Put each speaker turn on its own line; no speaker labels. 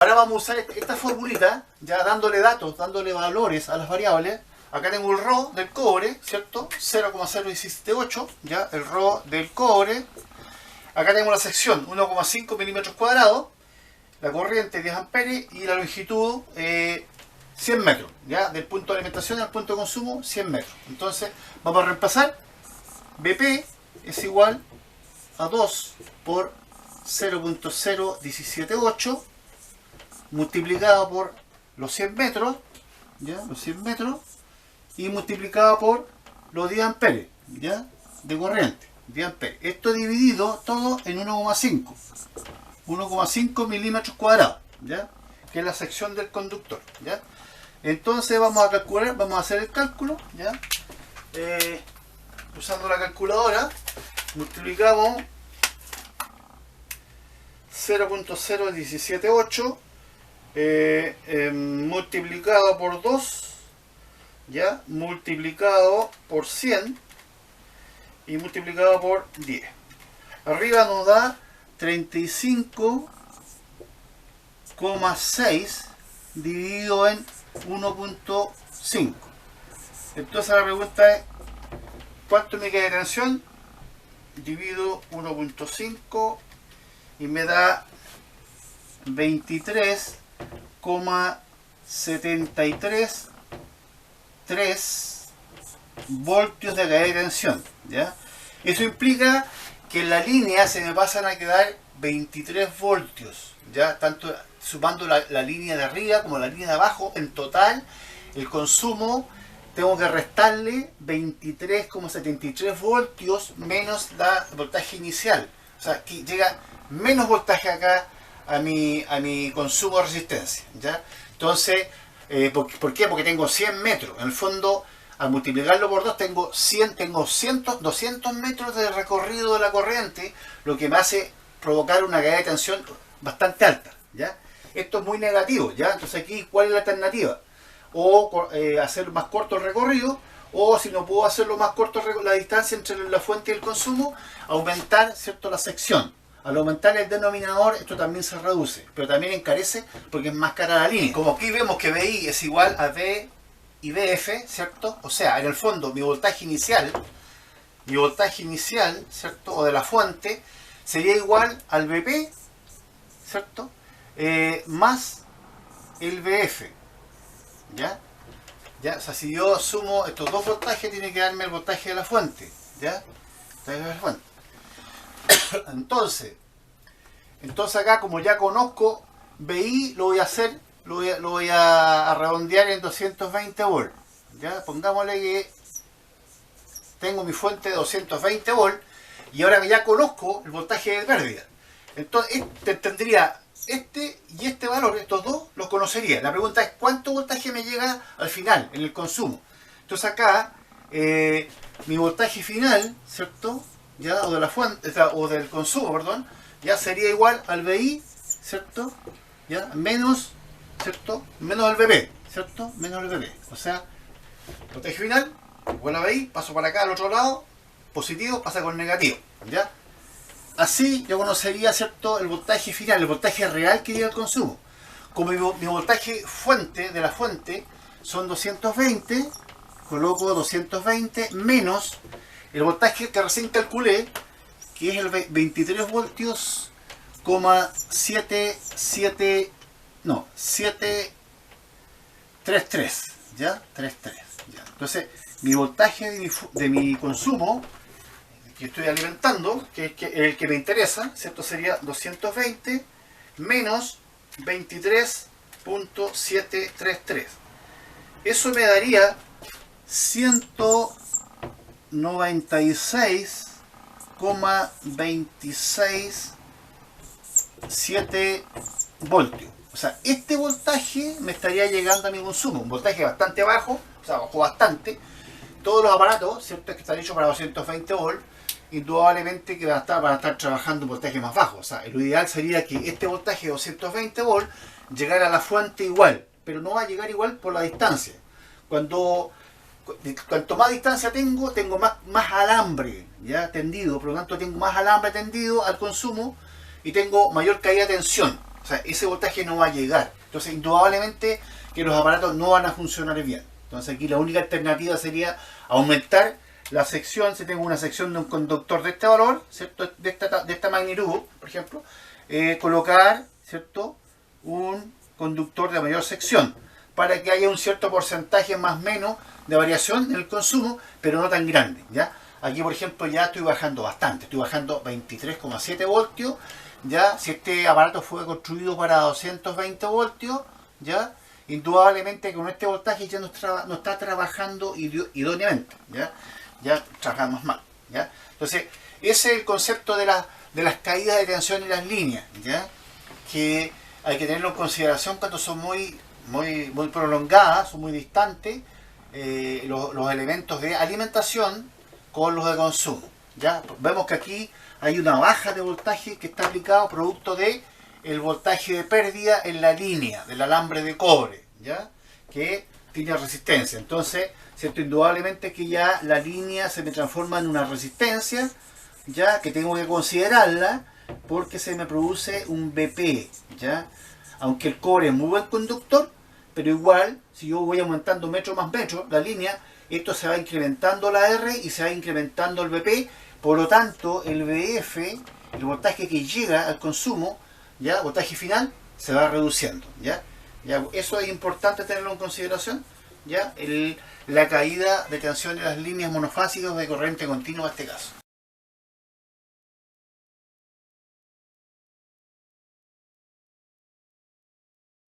Ahora vamos a usar esta formulita, ya dándole datos, dándole valores a las variables. Acá tengo el ρ del cobre, ¿cierto? 0,0178, ya, el ρ del cobre. Acá tengo la sección, 1,5 milímetros cuadrados, la corriente 10 amperes y la longitud 100 metros, ya, del punto de alimentación al punto de consumo 100 metros. Entonces, vamos a reemplazar. BP es igual a 2 por 0,0178 multiplicado por los 100 metros, ¿ya? Los 100 metros, y multiplicado por los 10 amperes, ¿ya? De corriente, 10 amperes. Esto dividido todo en 1,5 milímetros cuadrados, ¿ya? Que es la sección del conductor, ¿ya? Entonces vamos a calcular, vamos a hacer el cálculo, ¿ya? Usando la calculadora, multiplicamos 0,0178 multiplicado por 2, ya, multiplicado por 100 y multiplicado por 10. Arriba nos da 35,6 dividido en 1,5. Entonces la pregunta es, ¿cuánto me queda de tensión? Divido 1,5 y me da 23,733 voltios de caída de tensión, ¿ya? Eso implica que en la línea se me pasan a quedar 23 voltios, ¿ya? Tanto sumando la línea de arriba como la línea de abajo. En total, el consumo tengo que restarle 23,73 voltios menos la voltaje inicial. O sea, que llega menos voltaje acá a mi consumo de resistencia, ¿ya? Entonces, ¿por qué? Porque tengo 100 metros. En el fondo, al multiplicarlo por 2 tengo 200 metros de recorrido de la corriente, lo que me hace provocar una caída de tensión bastante alta, ¿ya? Esto es muy negativo, ¿ya? Entonces aquí, ¿cuál es la alternativa? O hacer más corto el recorrido, o si no puedo hacerlo más corto la distancia entre la fuente y el consumo, aumentar, ¿cierto?, la sección. Al aumentar el denominador, esto también se reduce, pero también encarece porque es más cara la línea. Como aquí vemos que BI es igual a B y BF, ¿cierto? O sea, en el fondo mi voltaje inicial, ¿cierto?, o de la fuente, sería igual al BP, ¿cierto?, más el BF, ¿ya? ¿Ya? O sea, si yo sumo estos dos voltajes, tiene que darme el voltaje de la fuente, ¿ya? Entonces acá, como ya conozco BI, lo voy a hacer, lo voy a redondear en 220 volts, ¿ya? Pongámosle que tengo mi fuente de 220 volts y ahora que ya conozco el voltaje de pérdida, entonces tendría este y este valor, estos dos los conocería. La pregunta es cuánto voltaje me llega al final en el consumo. Entonces acá mi voltaje final, ¿cierto?, ya, o de la fuente, o del consumo, perdón, ya sería igual al BI, ¿cierto?, ya, menos, ¿cierto?, menos el BP, ¿cierto?, menos el BP. O sea, voltaje final igual a BI, paso para acá al otro lado, positivo pasa con negativo, ¿ya? Así yo conocería, ¿cierto?, el voltaje final, el voltaje real que llega al consumo. Como mi voltaje fuente de la fuente son 220, coloco 220 menos el voltaje que recién calculé, que es el 23 voltios, 733, ¿ya? 33, ¿ya? Entonces, mi voltaje de mi consumo que estoy alimentando, que es el que me interesa, ¿cierto?, sería 220 menos 23,733. Eso me daría 196,267 voltios. O sea, este voltaje me estaría llegando a mi consumo, un voltaje bastante bajo, o sea, bajó bastante. Todos los aparatos, ¿cierto?, que están hechos para 220 volts, indudablemente que van a estar trabajando un voltaje más bajo. O sea, lo ideal sería que este voltaje de 220 volts llegara a la fuente igual, pero no va a llegar igual por la distancia. Cuanto más distancia tengo más alambre, ya, tendido, por lo tanto tengo más alambre tendido al consumo y tengo mayor caída de tensión. sea, ese voltaje no va a llegar. Entonces, indudablemente que los aparatos no van a funcionar bien. Entonces, aquí la única alternativa sería aumentar la sección. Si tengo una sección de un conductor de este valor, ¿cierto? De esta magnitud, por ejemplo, colocar, ¿cierto?, un conductor de mayor sección para que haya un cierto porcentaje más o menos de variación en el consumo, pero no tan grande, ¿ya? Aquí, por ejemplo, ya estoy bajando bastante, estoy bajando 23,7 voltios, ¿ya? Si este aparato fue construido para 220 voltios, ¿ya?, indudablemente con este voltaje ya no está trabajando idóneamente, ¿ya? Ya trabajamos mal, ¿ya? Entonces, ese es el concepto de las caídas de tensión en las líneas, ¿ya?, que hay que tenerlo en consideración cuando son muy prolongadas, son muy distantes, los elementos de alimentación con los de consumo, ¿ya? Vemos que aquí hay una baja de voltaje que está aplicado producto de el voltaje de pérdida en la línea del alambre de cobre, ¿ya?, que tiene resistencia. Entonces, ¿cierto?, indudablemente que ya la línea se me transforma en una resistencia, ya que tengo que considerarla porque se me produce un BP, ¿ya? Aunque el cobre es muy buen conductor, pero igual, si yo voy aumentando metro más metro la línea, esto se va incrementando la R y se va incrementando el BP, por lo tanto el VF, el voltaje que llega al consumo, ya, voltaje final, se va reduciendo, ¿ya? Ya, eso es importante tenerlo en consideración, ¿ya? La caída de tensión en las líneas monofásicas de corriente continua en este caso.